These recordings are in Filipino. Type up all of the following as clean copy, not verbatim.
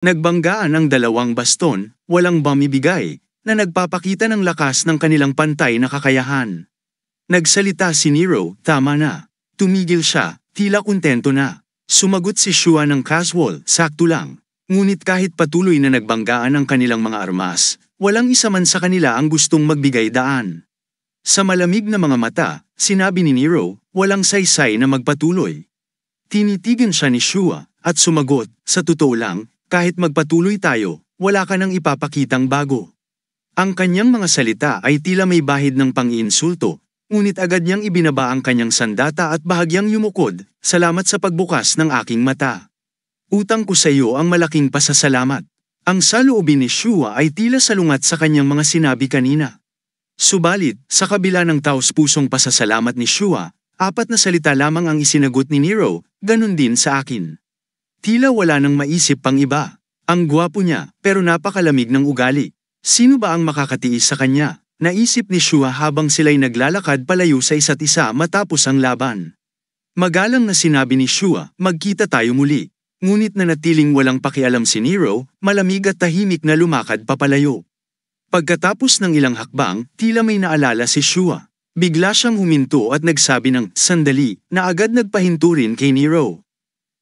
Nagbanggaan ang dalawang baston, walang bumibigay, na nagpapakita ng lakas ng kanilang pantay na kakayahan. Nagsalita si Nero, tama na. Tumigil siya, tila kontento na. Sumagot si Shua ng casual, sakto lang. Ngunit kahit patuloy na nagbanggaan ang kanilang mga armas, walang isa man sa kanila ang gustong magbigay daan. Sa malamig na mga mata, sinabi ni Nero, walang saysay na magpatuloy. Tinitigan siya ni Shua, at sumagot, sa totoo lang, kahit magpatuloy tayo, wala ka nang ipapakitang bago. Ang kanyang mga salita ay tila may bahid ng pang-iinsulto, ngunit agad niyang ibinaba ang kanyang sandata at bahagyang yumukod, salamat sa pagbukas ng aking mata. Utang ko sa iyo ang malaking pasasalamat. Ang saloobin ni Shua ay tila salungat sa kanyang mga sinabi kanina. Subalit, sa kabila ng taos-pusong pasasalamat ni Shua, 4 na salita lamang ang isinagot ni Nero, ganun din sa akin. Tila wala nang maisip pang iba. Ang gwapo niya, pero napakalamig ng ugali. Sino ba ang makakatiis sa kanya? Naisip ni Shua habang sila'y naglalakad palayo sa isa't isa matapos ang laban. Magalang na sinabi ni Shua, magkita tayo muli. Ngunit nanatiling walang pakialam si Nero, malamig at tahimik na lumakad papalayo. Pagkatapos ng ilang hakbang, tila may naalala si Shua. Bigla siyang huminto at nagsabi ng, sandali, na agad nagpahinto rin kay Nero.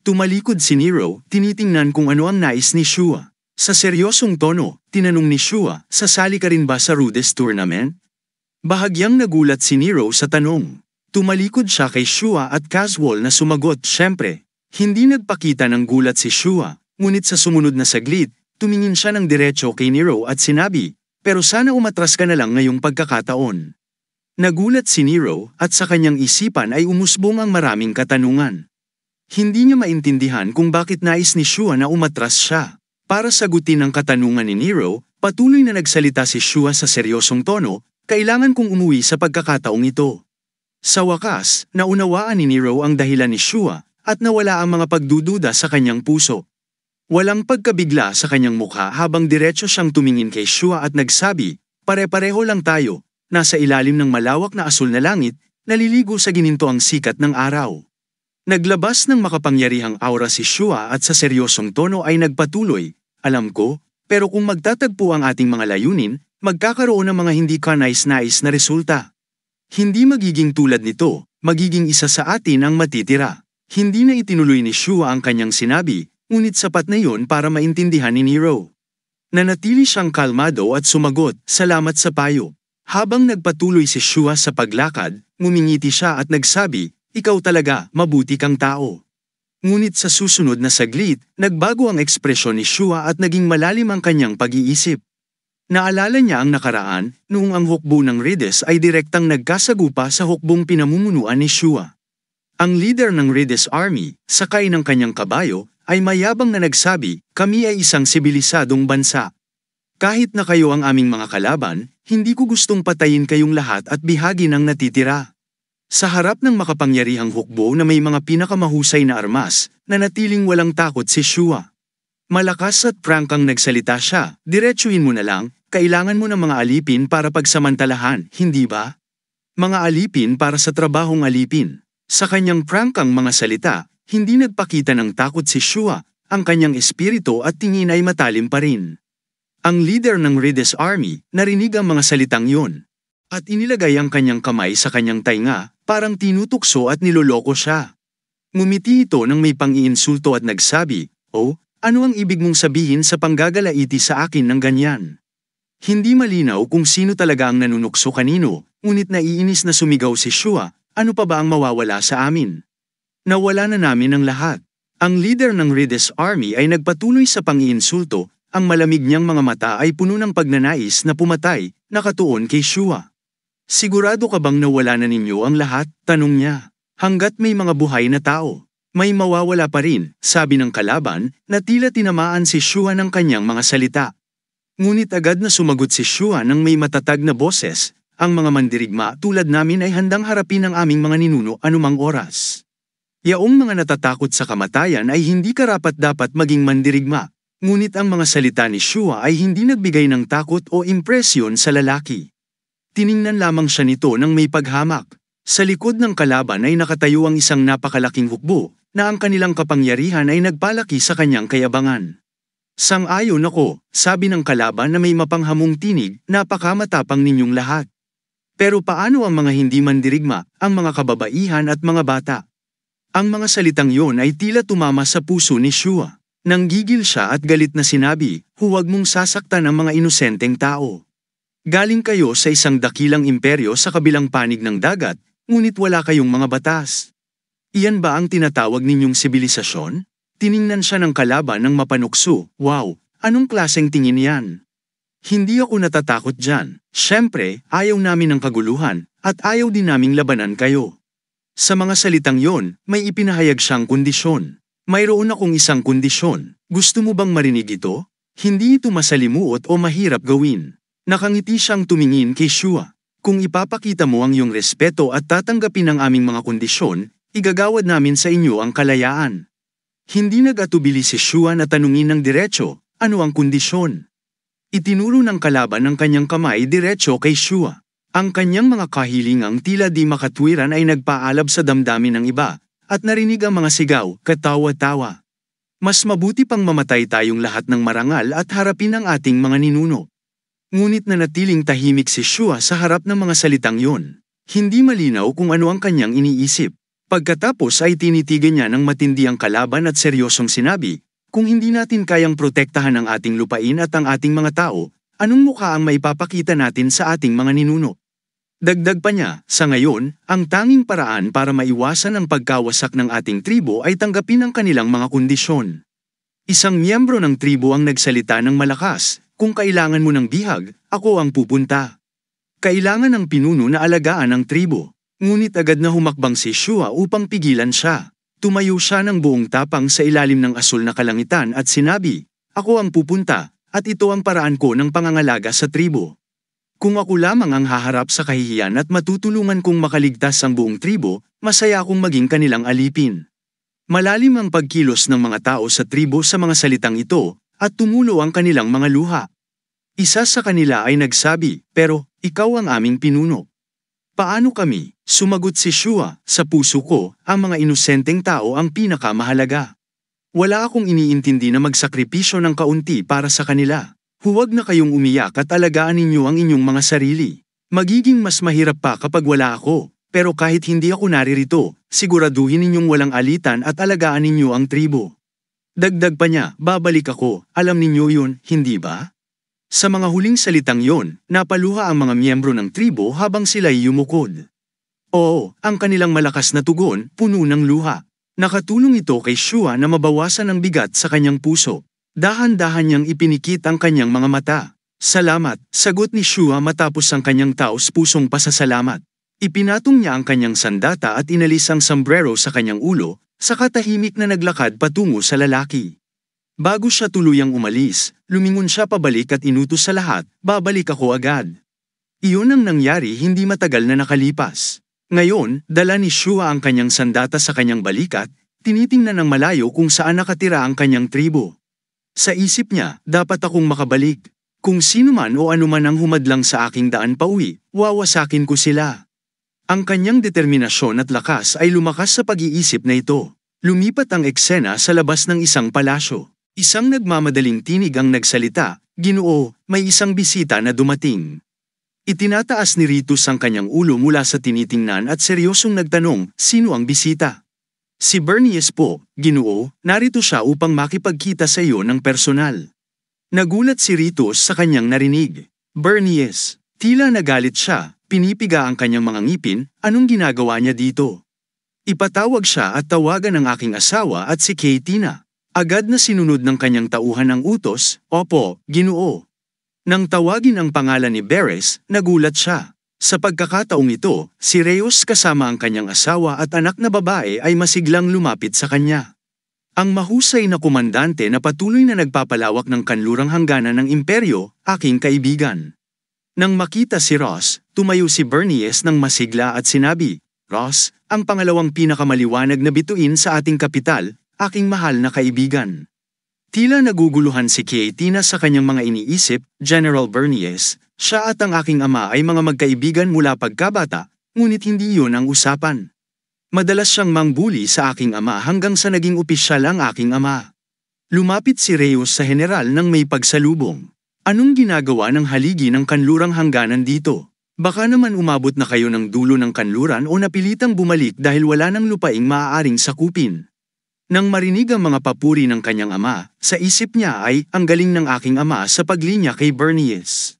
Tumalikod si Nero, tinitingnan kung ano ang nais ni Shua. Sa seryosong tono, tinanong ni Shua, sasali ka rin ba sa Rudest Tournament? Bahagyang nagulat si Nero sa tanong. Tumalikod siya kay Shua at casual na sumagot, syempre. Hindi nagpakita ng gulat si Shua, ngunit sa sumunod na saglit, tumingin siya ng diretso kay Nero at sinabi, pero sana umatras ka na lang ngayong pagkakataon. Nagulat si Nero at sa kanyang isipan ay umusbong ang maraming katanungan. Hindi niya maintindihan kung bakit nais ni Shua na umatras siya. Para sagutin ang katanungan ni Nero, patuloy na nagsalita si Shua sa seryosong tono, kailangan kong umuwi sa pagkakataong ito. Sa wakas, naunawaan ni Nero ang dahilan ni Shua, at nawala ang mga pagdududa sa kanyang puso. Walang pagkabigla sa kanyang mukha habang diretso siyang tumingin kay Shua at nagsabi, pare-pareho lang tayo, nasa ilalim ng malawak na asul na langit, naliligo sa gininto ang sikat ng araw. Naglabas ng makapangyarihang aura si Shua at sa seryosong tono ay nagpatuloy, alam ko, pero kung magtatagpo ang ating mga layunin, magkakaroon ng mga hindi kanais-nais na resulta. Hindi magiging tulad nito, magiging isa sa atin ang matitira. Hindi na itinuloy ni Shua ang kanyang sinabi, ngunit sapat na iyon para maintindihan ni Nero. Nanatili siyang kalmado at sumagot, salamat sa payo. Habang nagpatuloy si Shua sa paglakad, ngumingiti siya at nagsabi, ikaw talaga, mabuti kang tao. Ngunit sa susunod na saglit, nagbago ang ekspresyon ni Shua at naging malalim ang kanyang pag-iisip. Naalala niya ang nakaraan, noong ang hukbo ng Rhodes ay direktang nagkasagupa sa hukbong pinamumunuan ni Shua. Ang leader ng Rhodes Army, sakay ng kanyang kabayo, ay mayabang na nagsabi, kami ay isang sibilisadong bansa. Kahit na kayo ang aming mga kalaban, hindi ko gustong patayin kayong lahat at bihagi ng natitira. Sa harap ng makapangyarihang hukbo na may mga pinakamahusay na armas, nanatiling walang takot si Shua. Malakas at prangkang nagsalita siya, diretsuhin mo na lang, kailangan mo ng mga alipin para pagsamantalahan, hindi ba? Mga alipin para sa trabahong alipin. Sa kanyang prangkang mga salita, hindi nagpakita ng takot si Shua, ang kanyang espiritu at tingin ay matalim pa rin. Ang leader ng Rhodes Army, narinig ang mga salitang yun. At inilagay ang kanyang kamay sa kanyang tainga, parang tinutukso at niloloko siya. Ngumiti ito nang may pang-iinsulto at nagsabi, oh, ano ang ibig mong sabihin sa panggagalaiti sa akin ng ganyan? Hindi malinaw kung sino talaga ang nanunukso kanino, ngunit naiinis na sumigaw si Shua, ano pa ba ang mawawala sa amin? Nawala na namin ang lahat. Ang leader ng Rhodes Army ay nagpatuloy sa pang-iinsulto, ang malamig niyang mga mata ay puno ng pagnanais na pumatay, nakatuon kay Shua. Sigurado ka bang nawala na ninyo ang lahat? Tanong niya. Hanggat may mga buhay na tao, may mawawala pa rin, sabi ng kalaban, na tila tinamaan si Shua ng kanyang mga salita. Ngunit agad na sumagot si Shua ng may matatag na boses, ang mga mandirigma tulad namin ay handang harapin ang aming mga ninuno anumang oras. Yaong mga natatakot sa kamatayan ay hindi karapat-dapat maging mandirigma, ngunit ang mga salita ni Shua ay hindi nagbigay ng takot o impresyon sa lalaki. Tiningnan lamang siya nito ng may paghamak. Sa likod ng kalaban ay nakatayo ang isang napakalaking hukbo, na ang kanilang kapangyarihan ay nagpalaki sa kanyang kayabangan. Sang-ayon ako, sabi ng kalaban na may mapanghamong tinig, napakamatapang ninyong lahat. Pero paano ang mga hindi mandirigma, ang mga kababaihan at mga bata? Ang mga salitang yon ay tila tumama sa puso ni Shua. Nanggigil siya at galit na sinabi, huwag mong sasaktan ang mga inosenteng tao. Galing kayo sa isang dakilang imperyo sa kabilang panig ng dagat, ngunit wala kayong mga batas. Iyan ba ang tinatawag ninyong sibilisasyon? Tiningnan siya ng kalaban ng mapanukso, wow, anong klaseng tingin yan? Hindi ako natatakot dyan, syempre, ayaw namin ng kaguluhan, at ayaw din naming labanan kayo. Sa mga salitang yon, may ipinahayag siyang kondisyon. Mayroon akong isang kondisyon, gusto mo bang marinig ito? Hindi ito masalimuot o mahirap gawin. Nakangiti siyang tumingin kay Shua. Kung ipapakita mo ang iyong respeto at tatanggapin ang aming mga kondisyon, igagawad namin sa inyo ang kalayaan. Hindi nag-atubili si Shua na tanungin ng diretso, ano ang kondisyon? Itinuro ng kalaban ang kanyang kamay diretso kay Shua. Ang kanyang mga kahilingang tila di makatwiran ay nagpaalab sa damdamin ng iba, at narinig ang mga sigaw, katawa-tawa. Mas mabuti pang mamatay tayong lahat ng marangal at harapin ang ating mga ninuno. Ngunit nanatiling tahimik si Shua sa harap ng mga salitang yon. Hindi malinaw kung ano ang kanyang iniisip. Pagkatapos ay tinitigan niya ng matindi ang kalaban at seryosong sinabi, kung hindi natin kayang protektahan ang ating lupain at ang ating mga tao, anong mukha ang maipapakita natin sa ating mga ninuno? Dagdag pa niya, sa ngayon, ang tanging paraan para maiwasan ang pagkawasak ng ating tribo ay tanggapin ang kanilang mga kondisyon. Isang miyembro ng tribo ang nagsalita ng malakas, kung kailangan mo ng bihag, ako ang pupunta. Kailangan ng pinuno na alagaan ang tribo. Ngunit agad na humakbang si Shua upang pigilan siya. Tumayo siya ng buong tapang sa ilalim ng asul na kalangitan at sinabi, ako ang pupunta, at ito ang paraan ko ng pangangalaga sa tribo. Kung ako lamang ang haharap sa kahihiyan at matutulungan kong makaligtas ang buong tribo, masaya akong maging kanilang alipin. Malalim ang pagkilos ng mga tao sa tribo sa mga salitang ito, at tumulo ang kanilang mga luha. Isa sa kanila ay nagsabi, pero, ikaw ang aming pinuno. Paano kami? Sumagot si Shua, sa puso ko, ang mga inosenteng tao ang pinakamahalaga. Wala akong iniintindi na magsakripisyo ng kaunti para sa kanila. Huwag na kayong umiyak at alagaan ninyo ang inyong mga sarili. Magiging mas mahirap pa kapag wala ako, pero kahit hindi ako naririto, siguraduhin ninyong walang alitan at alagaan ninyo ang tribo. Dagdag pa niya, babalik ako, alam ninyo yun, hindi ba? Sa mga huling salitang yon, napaluha ang mga miyembro ng tribo habang sila'y yumukod. Oo, ang kanilang malakas na tugon, puno ng luha. Nakatulong ito kay Shua na mabawasan ang bigat sa kanyang puso. Dahan-dahan niyang ipinikit ang kanyang mga mata. Salamat, sagot ni Shua matapos ang kanyang taos-pusong pasasalamat. Ipinatong niya ang kanyang sandata at inalis ang sombrero sa kanyang ulo, saka tahimik na naglakad patungo sa lalaki. Bago siya tuluyang umalis, lumingon siya pabalik at inutos sa lahat, babalik ako agad. Iyon ang nangyari hindi matagal na nakalipas. Ngayon, dala ni Shua ang kanyang sandata sa kanyang balikat, tinitingnan ng malayo kung saan nakatira ang kanyang tribo. Sa isip niya, dapat akong makabalik. Kung sino man o anuman ang humadlang sa aking daan pauwi, wawasakin ko sila. Ang kanyang determinasyon at lakas ay lumakas sa pag-iisip na ito. Lumipat ang eksena sa labas ng isang palasyo. Isang nagmamadaling tinig ang nagsalita, Ginoo, may isang bisita na dumating. Itinataas ni Ritus ang kanyang ulo mula sa tinitingnan at seryosong nagtanong, sino ang bisita? Si Bernice po, Ginoo, narito siya upang makipagkita sa iyo ng personal. Nagulat si Ritus sa kanyang narinig. Bernice, tila nagalit siya, pinipiga ang kanyang mga ngipin, anong ginagawa niya dito? Ipatawag siya at tawagan ang aking asawa at si Katina. Agad na sinunod ng kanyang tauhan ang utos, opo, Ginoo. Nang tawagin ang pangalan ni Beres, nagulat siya. Sa pagkakataong ito, si Reus kasama ang kanyang asawa at anak na babae ay masiglang lumapit sa kanya. Ang mahusay na komandante na patuloy na nagpapalawak ng kanlurang hangganan ng imperyo, aking kaibigan. Nang makita si Ross, tumayo si Bernice ng masigla at sinabi, Ross, ang pangalawang pinakamaliwanag na bituin sa ating kapital, aking mahal na kaibigan. Tila naguguluhan si Katina sa kanyang mga iniisip, General Bernice, siya at ang aking ama ay mga magkaibigan mula pagkabata, ngunit hindi yun ang usapan. Madalas siyang mangbuli sa aking ama hanggang sa naging opisyal ang aking ama. Lumapit si Reyes sa general nang may pagsalubong. Anong ginagawa ng haligi ng kanlurang hangganan dito? Baka naman umabot na kayo ng dulo ng kanluran o napilitang bumalik dahil wala ng lupaing maaaring sakupin. Nang marinig ang mga papuri ng kanyang ama, sa isip niya ay, ang galing ng aking ama sa paglinya kay Bernice.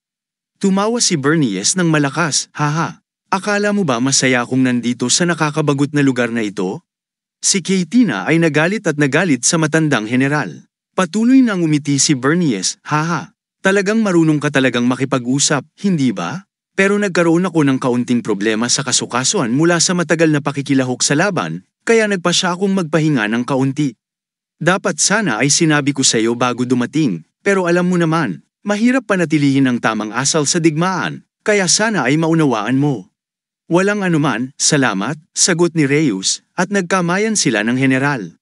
Tumawa si Bernice ng malakas, haha. Akala mo ba masaya akong nandito sa nakakabagot na lugar na ito? Si Katina ay nagalit sa matandang general. Patuloy nang umiti si Bernice, haha. Talagang marunong ka talagang makipag-usap, hindi ba? Pero nagkaroon ako ng kaunting problema sa kasukasuan mula sa matagal na pakikilahok sa laban, kaya nagpa siya akong magpahinga ng kaunti. Dapat sana ay sinabi ko sa iyo bago dumating, pero alam mo naman, mahirap panatilihin ang tamang asal sa digmaan, kaya sana ay maunawaan mo. Walang anuman, salamat, sagot ni Reyes, at nagkamayan sila ng general.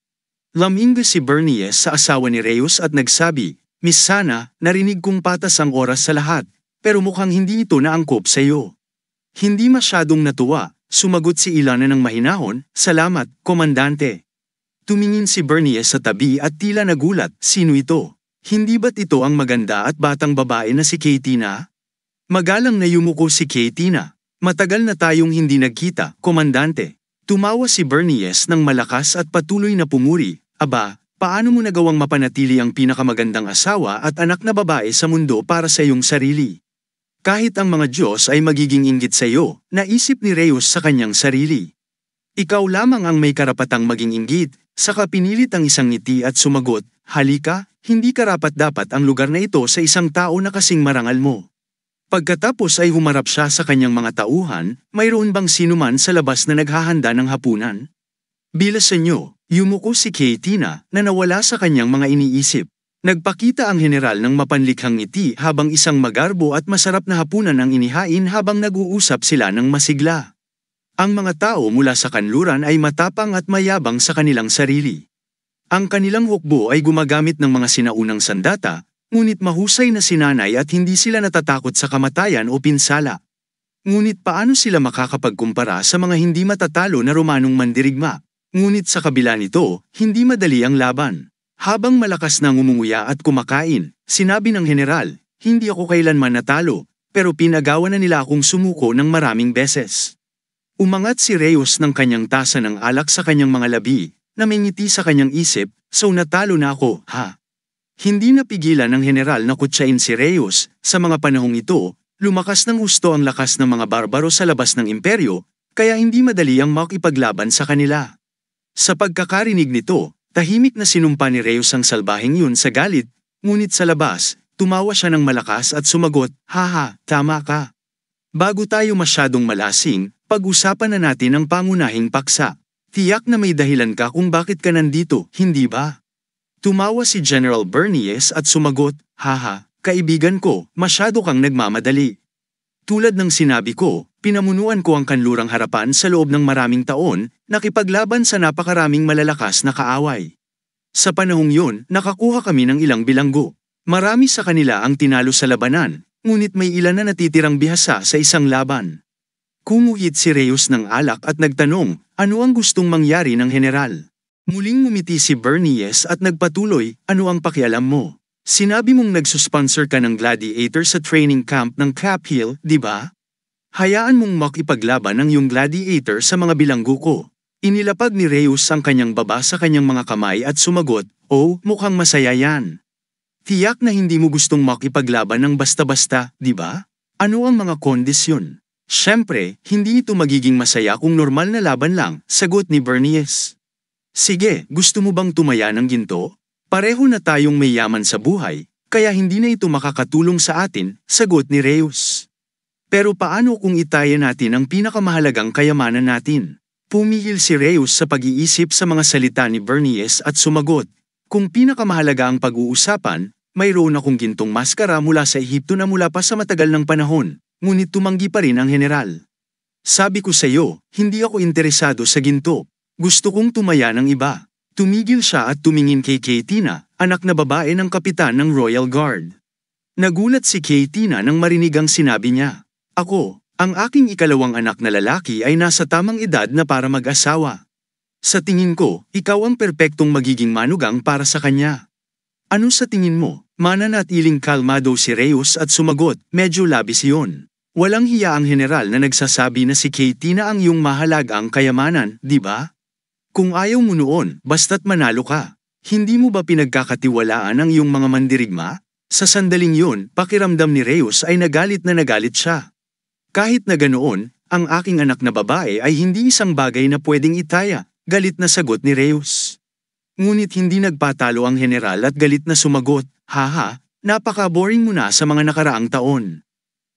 Laminggo si Bernice sa asawa ni Reyes at nagsabi, Miss Sana, narinig kong patas ang oras sa lahat. Pero mukhang hindi ito naangkop sa iyo. Hindi masyadong natuwa, sumagot si Ilana ng mahinahon, salamat, komandante. Tumingin si Bernice sa tabi at tila nagulat, sino ito? Hindi ba't ito ang maganda at batang babae na si Katina? Magalang na yumuko si Katina. Matagal na tayong hindi nagkita, komandante. Tumawa si Bernice ng malakas at patuloy na pumuri, aba, paano mo nagawang mapanatili ang pinakamagandang asawa at anak na babae sa mundo para sa iyong sarili? Kahit ang mga Diyos ay magiging inggit sa iyo, naisip ni Reyes sa kanyang sarili. Ikaw lamang ang may karapatang maging inggit, saka pinilit ang isang ngiti at sumagot, halika, hindi karapat-dapat ang lugar na ito sa isang tao na kasing marangal mo. Pagkatapos ay humarap siya sa kanyang mga tauhan, mayroon bang sinuman sa labas na naghahanda ng hapunan? Bilasan niyo, yumuko si Katina na nawala sa kanyang mga iniisip. Nagpakita ang general ng mapanlikhang ngiti habang isang magarbo at masarap na hapunan ang inihain habang nag-uusap sila ng masigla. Ang mga tao mula sa kanluran ay matapang at mayabang sa kanilang sarili. Ang kanilang hukbo ay gumagamit ng mga sinaunang sandata, ngunit mahusay na sinanay at hindi sila natatakot sa kamatayan o pinsala. Ngunit paano sila makakapagkumpara sa mga hindi matatalo na Romanong mandirigma? Ngunit sa kabila nito, hindi madali ang laban. Habang malakas na ngumunguya at kumakain, sinabi ng general, hindi ako kailanman natalo, pero pinagawa na nila akong sumuko ng maraming beses. Umangat si Reyes ng kanyang tasa ng alak sa kanyang mga labi, na may ngiti sa kanyang isip, so natalo na ako, ha? Hindi napigilan ng general na kutsain si Reyes, sa mga panahong ito, lumakas ng husto ang lakas ng mga barbaro sa labas ng imperyo, kaya hindi madali ang makipaglaban sa kanila. Sa pagkakarinig nito, tahimik na sinumpa ni Reyes ang salbaheng yun sa galit, ngunit sa labas, tumawa siya ng malakas at sumagot, haha, tama ka. Bago tayo masyadong malasing, pag-usapan na natin ang pangunahing paksa. Tiyak na may dahilan ka kung bakit ka nandito, hindi ba? Tumawa si General Bernice at sumagot, haha, kaibigan ko, masyado kang nagmamadali. Tulad ng sinabi ko, pinamunuan ko ang kanlurang harapan sa loob ng maraming taon, nakipaglaban sa napakaraming malalakas na kaaway. Sa panahong yun, nakakuha kami ng ilang bilanggo. Marami sa kanila ang tinalo sa labanan, ngunit may ilan na natitirang bihasa sa isang laban. Kumuhit si Reyes ng alak at nagtanong, ano ang gustong mangyari ng general? Muling ngumiti si Bernice at nagpatuloy, ano ang pakialam mo? Sinabi mong nagsusponsor ka ng gladiator sa training camp ng Cap Hill, di ba? Hayaan mong makipaglaban ang iyong gladiator sa mga bilanggo ko. Inilapag ni Reyes ang kanyang baba sa kanyang mga kamay at sumagot, oh, mukhang masaya yan. Tiyak na hindi mo gustong makipaglaban ng basta-basta, di ba? Ano ang mga kondisyon? Siyempre, hindi ito magiging masaya kung normal na laban lang, sagot ni Bernice. Sige, gusto mo bang tumaya ng ginto? Pareho na tayong may yaman sa buhay, kaya hindi na ito makakatulong sa atin, sagot ni Reyes. Pero paano kung itaya natin ang pinakamahalagang kayamanan natin? Pumihil si Reyes sa pag-iisip sa mga salita ni Bernice at sumagot, kung pinakamahalaga ang pag-uusapan, mayroon akong gintong maskara mula sa Ehipto na mula pa sa matagal ng panahon, ngunit tumanggi pa rin ang general. Sabi ko sa iyo, hindi ako interesado sa ginto, gusto kong tumaya ng iba. Tumigil siya at tumingin kay Katina, anak na babae ng kapitan ng Royal Guard. Nagulat si Katina nang marinig ang sinabi niya. Ako, ang aking ikalawang anak na lalaki ay nasa tamang edad na para mag-asawa. Sa tingin ko, ikaw ang perpektong magiging manugang para sa kanya. Ano sa tingin mo? Mananatiling kalmado si Reyes at sumagot, medyo labis iyon. Walang hiya ang general na nagsasabi na si Katie na ang iyong mahalagang kayamanan, di ba? Kung ayaw mo noon, basta't manalo ka. Hindi mo ba pinagkakatiwalaan ang iyong mga mandirigma? Sa sandaling yun, pakiramdam ni Reyes ay nagalit siya. Kahit na ganoon, ang aking anak na babae ay hindi isang bagay na pwedeng itaya, galit na sagot ni Reyes. Ngunit hindi nagpatalo ang general at galit na sumagot, haha, napaka-boring mo na sa mga nakaraang taon.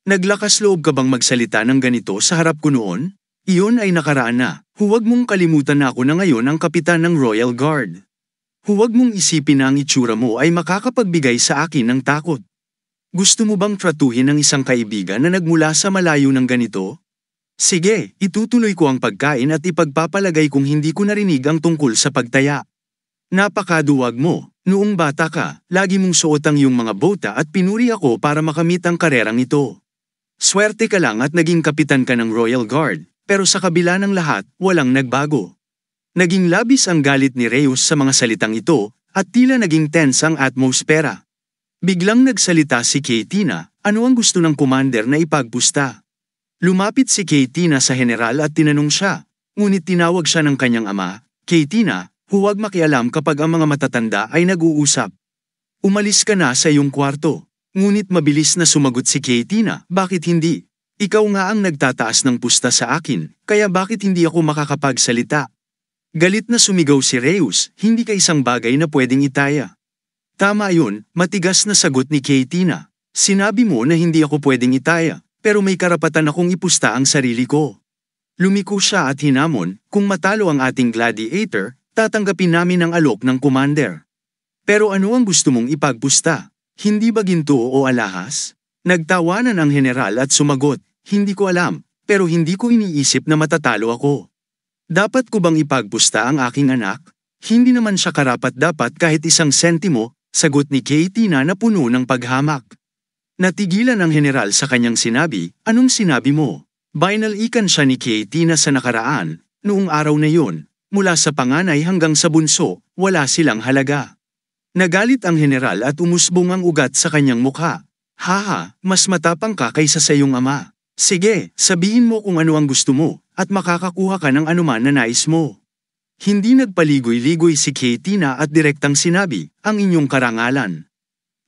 Naglakas loob ka bang magsalita ng ganito sa harap ko noon? Iyon ay nakaraan na, huwag mong kalimutan na ako na ngayon ang kapitan ng Royal Guard. Huwag mong isipin na ang itsura mo ay makakapagbigay sa akin ng takot. Gusto mo bang tratuhin ang isang kaibigan na nagmula sa malayo ng ganito? Sige, itutuloy ko ang pagkain at ipagpapalagay kung hindi ko narinig ang tungkol sa pagtaya. Napakaduwag mo, noong bata ka, lagi mong suot ang iyong mga bota at pinuri ako para makamit ang karerang ito. Swerte ka lang at naging kapitan ka ng Royal Guard, pero sa kabila ng lahat, walang nagbago. Naging labis ang galit ni Reyes sa mga salitang ito, at tila naging tense ang atmosfera. Biglang nagsalita si Katie na, ano ang gusto ng commander na ipagpusta? Lumapit si Katie na sa general at tinanong siya, ngunit tinawag siya ng kanyang ama, Katie na, huwag makialam kapag ang mga matatanda ay nag-uusap. Umalis ka na sa iyong kwarto. Ngunit mabilis na sumagot si Katie na, bakit hindi? Ikaw nga ang nagtataas ng pusta sa akin, kaya bakit hindi ako makakapagsalita? Galit na sumigaw si Reyes, hindi ka isang bagay na pwedeng itaya. Tama yun, matigas na sagot ni Katie na. Sinabi mo na hindi ako pwedeng itaya, pero may karapatan akong ipusta ang sarili ko. Lumiko siya at hinamon, kung matalo ang ating gladiator, tatanggapin namin ang alok ng commander. Pero ano ang gusto mong ipagpusta? Hindi ba ginto o alahas? Nagtawanan ang general at sumagot, hindi ko alam, pero hindi ko iniisip na matatalo ako. Dapat ko bang ipagpusta ang aking anak? Hindi naman siya karapat-dapat kahit isang sentimo, sagot ni Katie na puno ng paghamak. Natigilan ang general sa kanyang sinabi, anong sinabi mo? Binalikan siya ni Katie na sa nakaraan, noong araw na yun. Mula sa panganay hanggang sa bunso, wala silang halaga. Nagalit ang general at umusbong ang ugat sa kanyang mukha. Haha, mas matapang ka kaysa sa iyong ama. Sige, sabihin mo kung ano ang gusto mo, at makakakuha ka ng anuman na nais mo. Hindi nagpaligoy-ligoy si Katie na at direktang sinabi, ang inyong karangalan.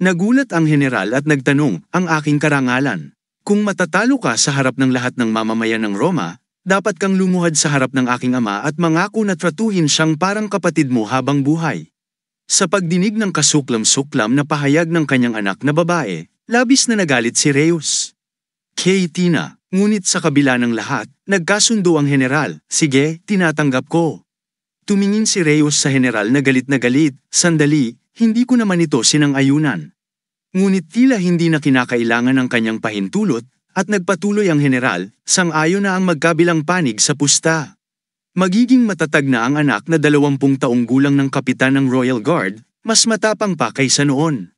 Nagulat ang general at nagtanong, ang aking karangalan. Kung matatalo ka sa harap ng lahat ng mamamayan ng Roma, dapat kang lumuhad sa harap ng aking ama at mangako na tratuhin siyang parang kapatid mo habang buhay. Sa pagdinig ng kasuklam-suklam na pahayag ng kanyang anak na babae, labis na nagalit si Reyes. Katie na, ngunit sa kabila ng lahat, nagkasundo ang general, sige, tinatanggap ko. Tumingin si Reyes sa general na galit, sandali, hindi ko naman ito sinang-ayunan. Ngunit tila hindi na kinakailangan ang kanyang pahintulot, at nagpatuloy ang general, sang-ayon na ang magkabilang panig sa pusta. Magiging matatag na ang anak na 20 taong gulang ng kapitan ng Royal Guard, mas matapang pa kaysa noon.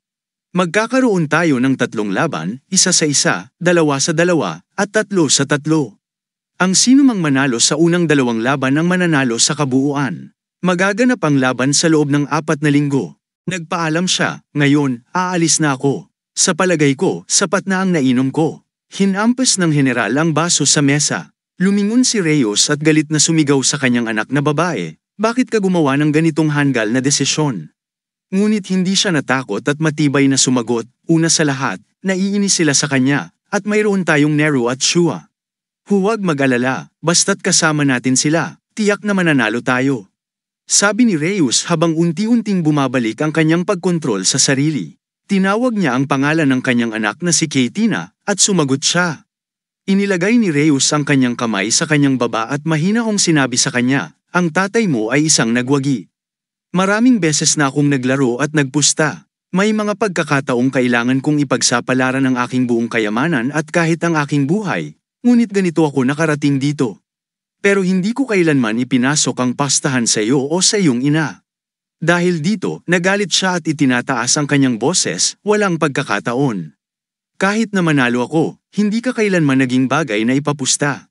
Magkakaroon tayo ng 3 laban, 1 sa 1, 2 sa 2, at 3 sa 3. Ang sinumang manalo sa unang 2 laban ang mananalo sa kabuuan. Magaganap ang laban sa loob ng 4 na linggo. Nagpaalam siya, ngayon, aalis na ako. Sa palagay ko, sapat na ang nainom ko. Hinampas ng general ang baso sa mesa. Lumingon si Reyes at galit na sumigaw sa kanyang anak na babae, bakit ka gumawa ng ganitong hanggal na desisyon? Ngunit hindi siya natakot at matibay na sumagot, una sa lahat, naiinis sila sa kanya, at mayroon tayong Nero at Shua. Huwag mag-alala, basta't kasama natin sila, tiyak na mananalo tayo. Sabi ni Reyes habang unti-unting bumabalik ang kanyang pagkontrol sa sarili. Tinawag niya ang pangalan ng kanyang anak na si Katie na, at sumagot siya. Inilagay ni Reyes ang kanyang kamay sa kanyang baba at mahinahong sinabi sa kanya, ang tatay mo ay isang nagwagi. Maraming beses na akong naglaro at nagpusta. May mga pagkakataong kailangan kong ipagsapalaran ang aking buong kayamanan at kahit ang aking buhay, ngunit ganito ako nakarating dito. Pero hindi ko kailanman ipinasok ang pastahan sa iyo o sa iyong ina. Dahil dito, nagalit siya at itinataas ang kanyang boses, walang pagkakataon. Kahit na manalo ako, hindi ka kailanman naging bagay na ipapusta.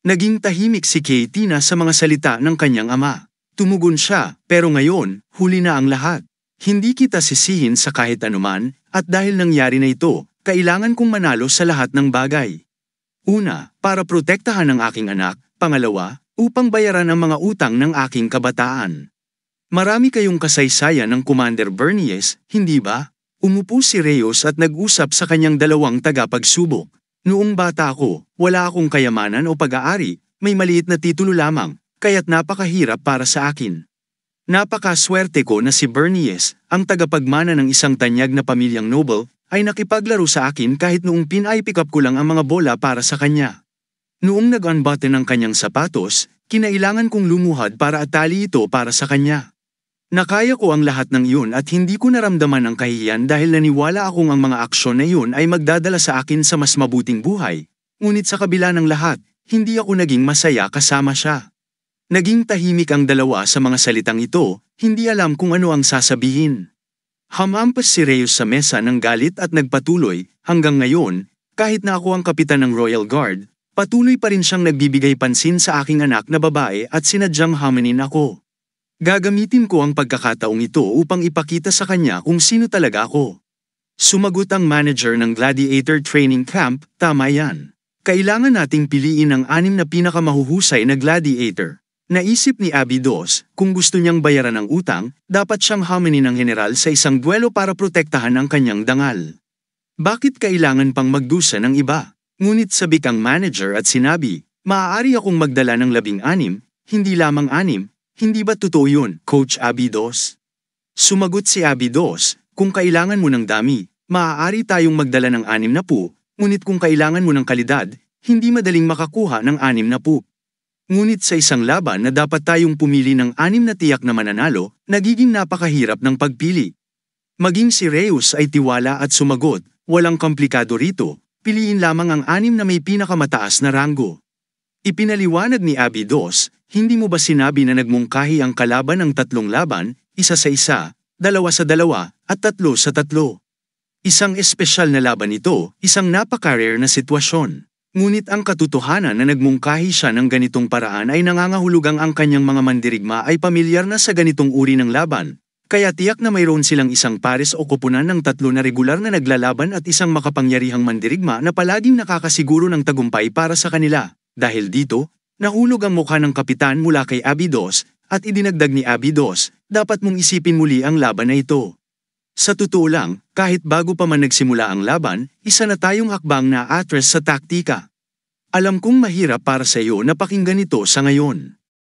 Naging tahimik si Katie na sa mga salita ng kanyang ama. Tumugon siya, pero ngayon, huli na ang lahat. Hindi kita sisihin sa kahit anuman, at dahil nangyari na ito, kailangan kong manalo sa lahat ng bagay. Una, para protektahan ang aking anak. Pangalawa, upang bayaran ang mga utang ng aking kabataan. Marami kayong kasaysayan ng Commander Bernies, hindi ba? Umupo si Reyes at nag-usap sa kanyang dalawang tagapagsubok. Noong bata ako, wala akong kayamanan o pag-aari, may maliit na titulo lamang, kaya't napakahirap para sa akin. Napakaswerte ko na si Bernies, ang tagapagmana ng isang tanyag na pamilyang noble, ay nakipaglaro sa akin kahit noong pin-pick up ko lang ang mga bola para sa kanya. Noong nag-unbutton ang kanyang sapatos, kinailangan kong lumuhad para atali ito para sa kanya. Nakaya ko ang lahat ng iyon at hindi ko naramdaman ang kahihiyan dahil naniwala akong ang mga aksyon na iyon ay magdadala sa akin sa mas mabuting buhay. Ngunit sa kabila ng lahat, hindi ako naging masaya kasama siya. Naging tahimik ang dalawa sa mga salitang ito, hindi alam kung ano ang sasabihin. Hamampas si Reyes sa mesa ng galit at nagpatuloy, hanggang ngayon, kahit na ako ang kapitan ng Royal Guard, patuloy pa rin siyang nagbibigay pansin sa aking anak na babae at sinadyang hamanin ako. Gagamitin ko ang pagkakataong ito upang ipakita sa kanya kung sino talaga ako. Sumagot ang manager ng Gladiator Training Camp, tama yan. Kailangan nating piliin ang 6 na pinakamahuhusay na gladiator. Naisip ni Abydos, kung gusto niyang bayaran ang utang, dapat siyang hamanin ng general sa isang duelo para protektahan ang kanyang dangal. Bakit kailangan pang magdusa ng iba? Ngunit sabik ang manager at sinabi, maaari akong magdala ng 16, hindi lamang 6, hindi ba totoo yun, Coach Abydos? Sumagot si Abydos, kung kailangan mo ng dami, maaari tayong magdala ng 60, ngunit kung kailangan mo ng kalidad, hindi madaling makakuha ng 60. Ngunit sa isang laban na dapat tayong pumili ng 6 na tiyak na mananalo, nagiging napakahirap ng pagpili. Maging si Reyes ay tiwala at sumagot, walang komplikado rito, piliin lamang ang 6 na may pinakamataas na ranggo. Ipinaliwanag ni Abydos, hindi mo ba sinabi na nagmungkahi ang kalaban ng 3 laban, 1 sa 1, 2 sa 2, at 3 sa 3? Isang espesyal na laban ito, isang napaka-rare na sitwasyon. Ngunit ang katotohanan na nagmungkahi siya ng ganitong paraan ay nangangahulugang ang kanyang mga mandirigma ay pamilyar na sa ganitong uri ng laban, kaya tiyak na mayroon silang isang pares o koponan ng 3 na regular na naglalaban at isang makapangyarihang mandirigma na palaging nakakasiguro ng tagumpay para sa kanila. Dahil dito, nahulog ang mukha ng kapitan mula kay Abydos, at idinagdag ni Abydos, dapat mong isipin muli ang laban na ito. Sa totoo lang, kahit bago pa man nagsimula ang laban, isa na tayong hakbang na atras sa taktika. Alam kong mahirap para sa iyo na pakinggan ito sa ngayon.